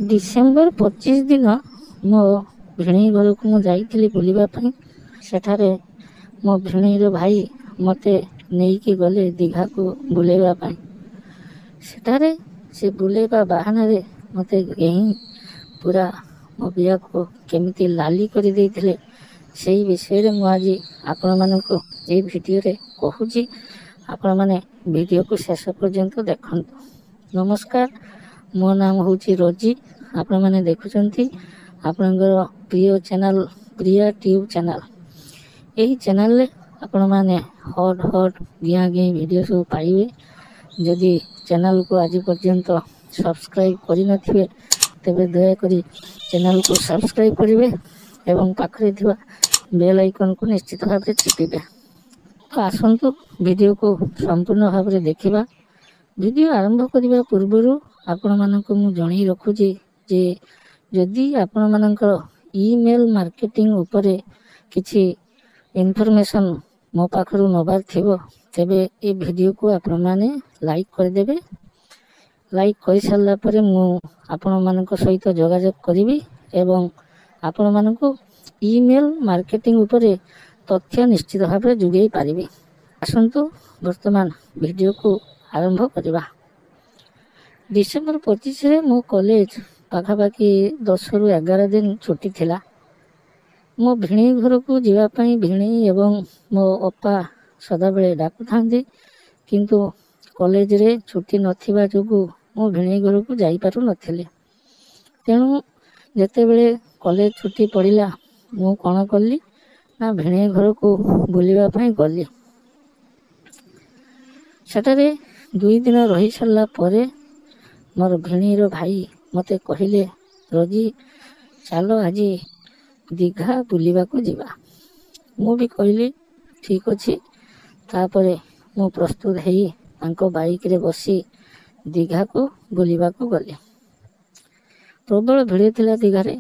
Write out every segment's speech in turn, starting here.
December 25 दिन मो भिणी घर को जाइली बुलवा। सेठारे मो भिणीर भाई मते नहीं गले दीघा को बुलेवा। सेठारे से बुलेवा बहाना रे मते यही पूरा मो बिया को केमिति लाली कर देइथिले सेही विषय में आज आपण मानक ये वीडियो रे कहूची। आपण माने वीडियो को शेष पर्यंत देखंतु। नमस्कार, मो नाम होची रोजी। आपण माने देखुचंती आपणकर प्रिय चैनल प्रिया ट्यूब चैनल। यही चैनल रे आपण माने हॉट हॉट गिया गी वीडियो सब पाइबे। जदि चैनल को आज पर्यंत सब्सक्राइब करि नथिबे तेबे दया करी चैनल को सब्सक्राइब करिवे एवं पाखरे थिबा बेल आइकन को निश्चित भाव में चिपिबे। तो आसंतु वीडियो को संपूर्ण भाव में देखिबा। वीडियो आरंभ करने पूर्व आपण मानक मु जणी रखुची जे जदि आपण मानकर ईमेल मार्केटिंग उपरे किछि इनफॉरमेशन मो पाखरु नबार थिबो तेबे ए वीडियो को आपण माने लाइक कर देबे। लाइक कर सारला परे मु आपण मानक सहित जोगाजोग करिवि एवं आपण मानक ईमेल मार्केटिंग उपरे तथ्य निश्चित भाव में जुगै पारिबे। आसंतु वर्तमान वीडियो को आरंभ करवा। डिसेम्बर 25 रे मो कॉलेज पाखापाखि 10 रु 11 दिन छुट्टी थिला। मो भिणी घर को जीवापाई भिणी एवं मो अपा सदा बेले डाकु थांदी, किंतु कॉलेज रे छुट्टी नथिबा जोगु मो भिणी घर को जाई पारु नथिले। तेणु जेते बेले कॉलेज छुट्टी पड़िला मु कौन कली ना भिणी घर को बुलवा पाई गली। सेटारे 2 दिन रही सारला परे मोर भिणीर भाई मते कहिले रोजी चलो आज दीघा बुलवा को जीवा। मु भी कहली ठीक अच्छी। तापरे मु प्रस्तुत हेई तांको बाइक रे बसी दीघा को बुलवा को गली। प्रबल भिड़ थिला दीघारे,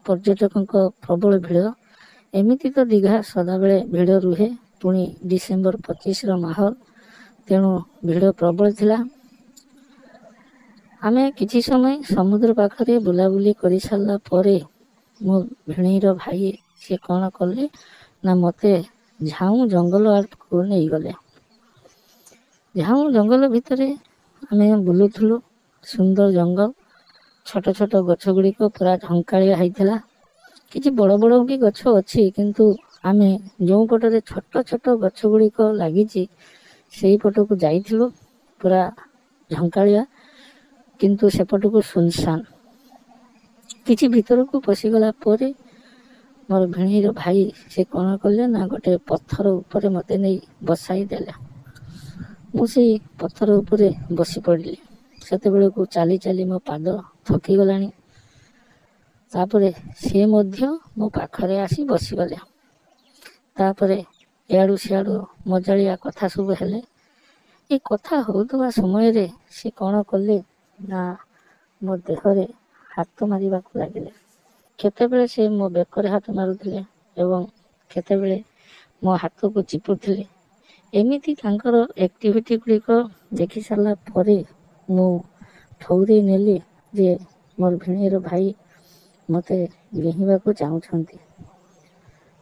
पर्यटकों प्रबल भिड़। एमिति तो दीघा सदा बेले भिड़ रुहे, पुणी डिसेम्बर 25 रो माहौल, तेणु भिड़ प्रबल थिला। आमे किछि समय समुद्र पाखरे बुलाबुली करि सारला परे मो भिणीर भाई से कौन कले ना मते झाऊ जंगल आड़ को नहीं गले। झाऊ जंगल भितरे आमे बुलुथुलु। सुंदर जंगल, छोट छोट गछ गुड़िक पूरा झंकालिया होइथिला। किछि बड़ बड़ भी गछ अछि, किंतु आमे जो पटरे छोट छोट गछ गुड़िक लागिछि सेही पट को जाइथिलु। पूरा झंकालिया, किंतु सेपट को सुनसान। किछि भीतर को पशिगला परे मोर भिणीर भाई से कौन कले ना गोटे पत्थर उपरे मते नहीं बसाई देले। मुझे पत्थर उपरे बसी पड़िली। सेते बेले को चाली चाली मो पाद थकी गलानी। तापरे से मध्य मो पाखरे आसी बसी गले। तापरे एआडू सियाडू मजालिया कथा सब हेले। ए कथा होउतबा समय रे से कौन कले ना मो देहरे हाथ मारिबा को लागिले। केतेबेले से मो बेकरे हाथ मारुथिले एवं केतेबेले मो हाथ को चिपुथिले। एमिति तांकर एक्टिविटी गुड़िक देखि सारला परे मु ठौरी नेली जे मोर भिणीर भाई मते गेहिबा को चाहुछंती।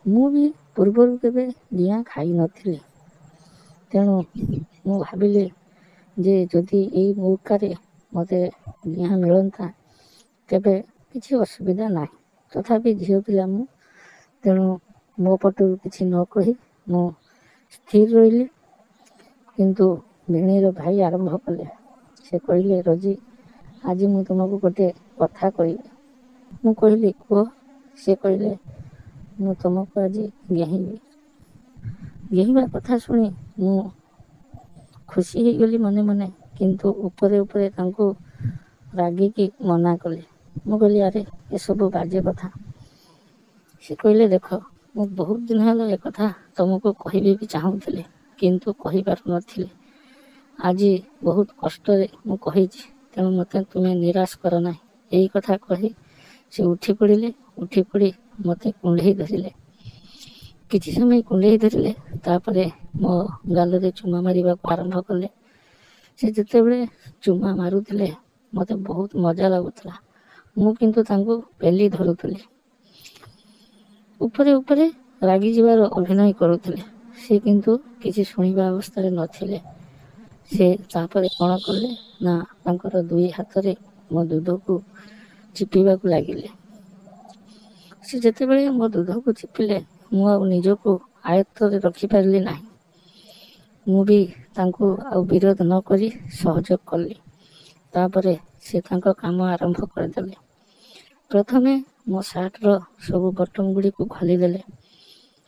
मु भी पूर्वरु केबे जिया खाई नथिली, तेणु मु भाबिले जे जदि एई मौकारे मते जिया मिलंता तेबे किछि असुविधा नाही। तथापि झील पिला मु, तेणु मो पटु किछि न कही मु स्थिर रहिली। किंतु भिणीर भाई आरंभ कले। से कहले रोजी आज मु तुमको गोटे कथा कहबी। मु कहली कह। से कहले मु तुमको आज गेहिबी। गेहिबा कथा सुनी मु खुशी हो गली मने मने, किंतु उपरे उपरे तांको रागी की मना कली। मु कहली अरे ये सब बाजे कथा। से कहले देख मु बहुत दिन है ए कथा तुमको कहबी भी चाहूथिले, किंतु कहि पारु नथिले। आज बहुत कष्ट रे मु कहिछि, तेणु मते तुमे निराश कर ना। यही कथा कही से उठी पड़िले। उठी पड़ी मते कुंडई धरिले। किछि समय कुंडई धरिले, तापरे मो गालरे चुमा मारिबा आरंभ कले। से जेतेबेले चुमा मारुथिले मते बहुत मजा लागुथला। ମୁଁ କିନ୍ତୁ ତାଙ୍କୁ ପେଲି ଧରୁଥିଲି। ଉପରେ ଉପରେ ରାଗିଯିବାର ଅଭିନୟ କରୁଥିଲେ। ସେ କିନ୍ତୁ କିଛି ଶୁଣିବା ଅବସ୍ଥାରେ ନଥିଲେ। ସେ ତାପରେ କ'ଣ କଲେ ନା ତାଙ୍କର ଦୁଇ ହାତରେ ମୋ ଦୁଧକୁ ଚିପିବାକୁ ଲାଗିଲେ। ସେ ଯେତେବେଳେ ମୋ ଦୁଧକୁ ଚିପିଲେ ମୁଁ ଆଉ ନିଜକୁ ଆୟତ୍ତରେ ରଖିପାରିଲି ନାହିଁ। ମୁଁ ବି ତାଙ୍କୁ ଆଉ ବିରୋଧ ନ କରି ସହଯୋଗ କଲି। ତାପରେ ସେ ତାଙ୍କ କାମ ଆରମ୍ଭ କରିଦେଲେ। ପ୍ରଥମେ ମୋ ସାର୍ଟର ସବୁ ବଟନ୍ ଗୁଡ଼ିକୁ ଖୋଲିଦେଲେ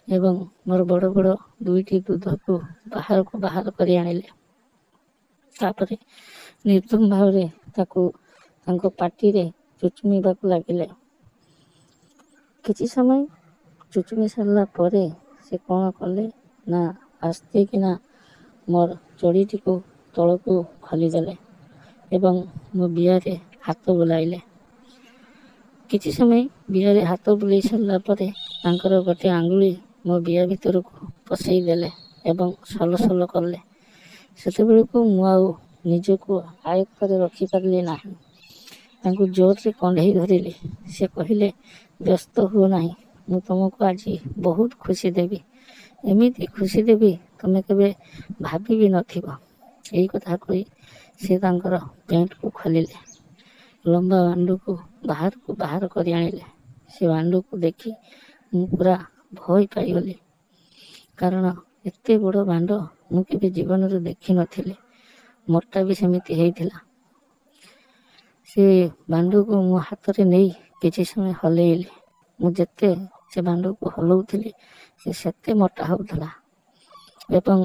ଏବଂ ମୋର ବଡ଼ ବଡ଼ ଦୁଇଟି ଦୁଧକୁ ବାହାର କରି ଆଣିଲେ। ତାପରେ ନିର୍ଦ୍ଦମ ଭାବରେ ତାକୁ ତାଙ୍କ ପାଟିରେ ଚୁଚୁମିବାକୁ ଲାଗିଲେ। କିଛି ସମୟ ଚୁଚୁମି ସାରିଲା ପରେ ସେ କ'ଣ କଲେ ନା ଆସ୍ତେ କିନା ମୋର ଚଡ଼ିଟିକୁ ତଳକୁ ଖୋଲିଦେଲେ ଏବଂ ମୋ ବିଆରେ ହାତ ବୁଲାଇଲେ। କିଛି ସମୟ ବିଆରେ ହାତ ବୁଲାଇ ସାରିଲା ପରେ ତାଙ୍କର ଗୋଟିଏ ଆଙ୍ଗୁଳି ମୋ ବିଆ ଭିତରକୁ ପଶାଇ ଦେଲେ ଏବଂ ସଲସଲ କଲେ। ସେତେବେଳକୁ ମୁଁ ଆଉ ନିଜକୁ ଆୟତ୍ତରେ ରଖିପାରିଲି ନାହିଁ। ତାଙ୍କୁ ଜୋରରେ କଣ୍ଢେଇ ଧରିଲି। ସେ କହିଲେ, ବ୍ୟସ୍ତ ହୁଅ ନାହିଁ, ମୁଁ ତୁମକୁ ଆଜି ବହୁତ ଖୁସି ଦେବି। ଏମିତି ଖୁସି ଦେବି ତୁମେ କେବେ ଭାବି ବି ନଥିବ। ଏଇ କଥା କହି ସେ ତାଙ୍କର ପ୍ୟାଣ୍ଟକୁ ଖୋଲିଲେ। ଲମ୍ବା ବାଣ୍ଡକୁ ବାହାର କରି ଆଣିଲେ। ସେ ବାଣ୍ଡକୁ ଦେଖି ମୁଁ ପୁରା ଭୟ ପାଇଗଲି, କାରଣ ଏତେ ବଡ଼ ବାଣ୍ଡ ମୁଁ କେବେ ଜୀବନରେ ଦେଖିନଥିଲି। ମୋଟା ବି ସେମିତି ହେଇଥିଲା। ସେ ବାଣ୍ଡକୁ ମୋ ହାତରେ ନେଇ କିଛି ସମୟ ହଲେଇଲି। ମୁଁ ଯେତେ ସେ ବାଣ୍ଡକୁ ହଲଉଥିଲି ସେ ସେତେ ମୋଟା ହେଉଥିଲା ଏବଂ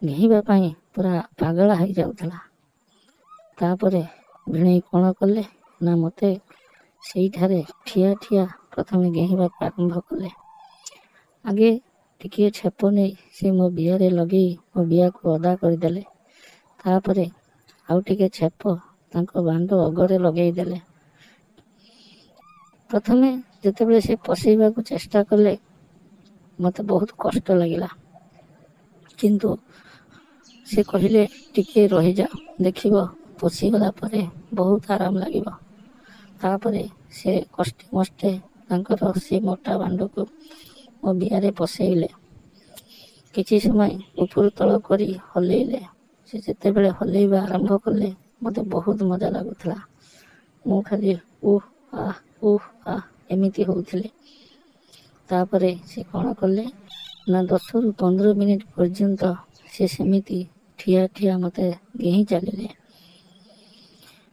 ଘେଇବା ପାଇଁ ପୁରା ପାଗଳା ହେଇଯାଉଥିଲା। ତାପରେ ଭିଣେଇ କ'ଣ କଲେ ନା ମୋତେ ସେଇଠାରେ ଠିଆ ପ୍ରଥମେ ଘେଇବାକୁ ଆରମ୍ଭ କଲେ। ଆଗେ ଟିକିଏ ଛେପ ନେଇ ସେ ମୋ ବିଆରେ ଲଗେଇ ମୋ ବିଆକୁ ଅଦା କରିଦେଲେ। ତାପରେ ଆଉ ଟିକେ ଛେପ ତାଙ୍କ ବାଣ୍ଡ ଅଗରେ ଲଗେଇ ଦେଲେ। ପ୍ରଥମେ ଯେତେବେଳେ ସେ ପଶେଇବାକୁ ଚେଷ୍ଟା କଲେ ମୋତେ ବହୁତ କଷ୍ଟ ଲାଗିଲା, କିନ୍ତୁ ସେ କହିଲେ ଟିକେ ରହିଯାଅ, ଦେଖିବ ପଶିଗଲା ପରେ ବହୁତ ଆରାମ ଲାଗିବ। ତାପରେ ସେ କଷ୍ଟେ ମଷ୍ଟେ ତାଙ୍କର ସେ ମୋଟା ବାଣ୍ଡକୁ ମୋ ବିଆରେ ପଶେଇଲେ। କିଛି ସମୟ ଉପରୁ ତଳ କରି ହଲେଇଲେ। ସେ ଯେତେବେଳେ ହଲେଇବା ଆରମ୍ଭ କଲେ ମୋତେ ବହୁତ ମଜା ଲାଗୁଥିଲା। ମୁଁ ଖାଲି ଆହ ଏମିତି ହେଉଥିଲି। ତାପରେ ସେ କ'ଣ କଲେ ନା 10ରୁ 15 ମିନିଟ୍ ପର୍ଯ୍ୟନ୍ତ ସେ ସେମିତି ଠିଆ ମୋତେ ଘେଇଁ ଚାଲିଲେ।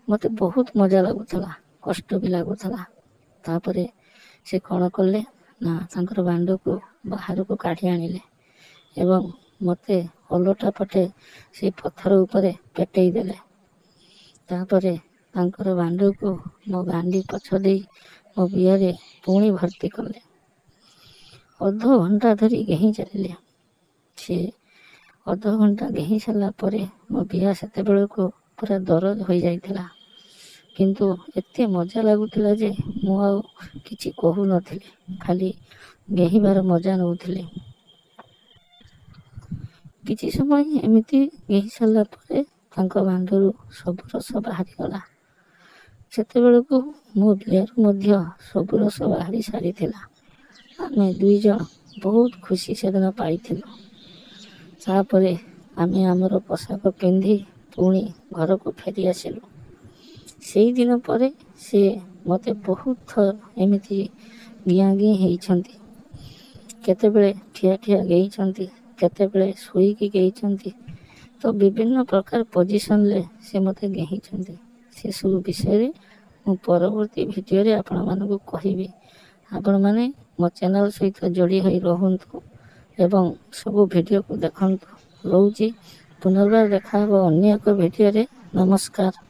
ମୋତେ ବହୁତ ମଜା ଲାଗୁଥିଲା, କଷ୍ଟ ବି ଲାଗୁଥିଲା। ତାପରେ ସେ କ'ଣ କଲେ ନା ତାଙ୍କର ବାଣ୍ଡକୁ ବାହାରକୁ କାଢ଼ି ଆଣିଲେ ଏବଂ ମୋତେ ଓଲଟା ପଟେ ସେଇ ପଥର ଉପରେ ପେଟେଇ ଦେଲେ। ତାପରେ ତାଙ୍କର ବାଣ୍ଡକୁ ମୋ ଗାଣ୍ଡି ପଛ ଦେଇ ମୋ ବିଆରେ ପୁଣି ଭର୍ତ୍ତି କଲେ। ଅଧଘଣ୍ଟା ଧରି ଘେଇଁ ଚାଲିଲେ। ସେ ଅଧଘଣ୍ଟା ଘେଇଁ ସାରିଲା ପରେ ମୋ ବିଆ ସେତେବେଳକୁ ପୁରା ଦରଜ ହୋଇଯାଇଥିଲା, କିନ୍ତୁ ଏତେ ମଜା ଲାଗୁଥିଲା ଯେ ମୁଁ ଆଉ କିଛି କହୁନଥିଲି, ଖାଲି ଘେଇବାର ମଜା ନେଉଥିଲି। କିଛି ସମୟ ଏମିତି ଘେଇଁ ସାରିଲା ପରେ ତାଙ୍କ ବାଣ୍ଡରୁ ସବୁ ରସ ବାହାରିଗଲା। ସେତେବେଳକୁ ମୋ ବିଆରୁ ମଧ୍ୟ ସବୁ ରସ ବାହାରି ସାରିଥିଲା। ଆମେ ଦୁଇ ଜଣ ବହୁତ ଖୁସି ସେଦିନ ପାଇଥିଲୁ। ତାପରେ ଆମେ ଆମର ପୋଷାକ ପିନ୍ଧି ପୁଣି ଘରକୁ ଫେରି ଆସିଲୁ। ସେଇଦିନ ପରେ ସେ ମୋତେ ବହୁତ ଥର ଏମିତି ଗିଆଁ ହେଇଛନ୍ତି। କେତେବେଳେ ଠିଆ ଗେଇଛନ୍ତି, କେତେବେଳେ ଶୋଇକି ଗେଇଛନ୍ତି, ତ ବିଭିନ୍ନ ପ୍ରକାର ପୋଜିସନରେ ସେ ମୋତେ ଘେଇଛନ୍ତି। ସେସବୁ ବିଷୟରେ ମୁଁ ପରବର୍ତ୍ତୀ ଭିଡ଼ିଓରେ ଆପଣମାନଙ୍କୁ କହିବି। ଆପଣମାନେ ମୋ ଚ୍ୟାନେଲ୍ ସହିତ ଯୋଡ଼ି ହୋଇ ରୁହନ୍ତୁ ଏବଂ ସବୁ ଭିଡ଼ିଓକୁ ଦେଖନ୍ତୁ। ରହୁଛି, ପୁନର୍ବାର ଦେଖା ହେବ ଅନ୍ୟ ଏକ ଭିଡ଼ିଓରେ। ନମସ୍କାର।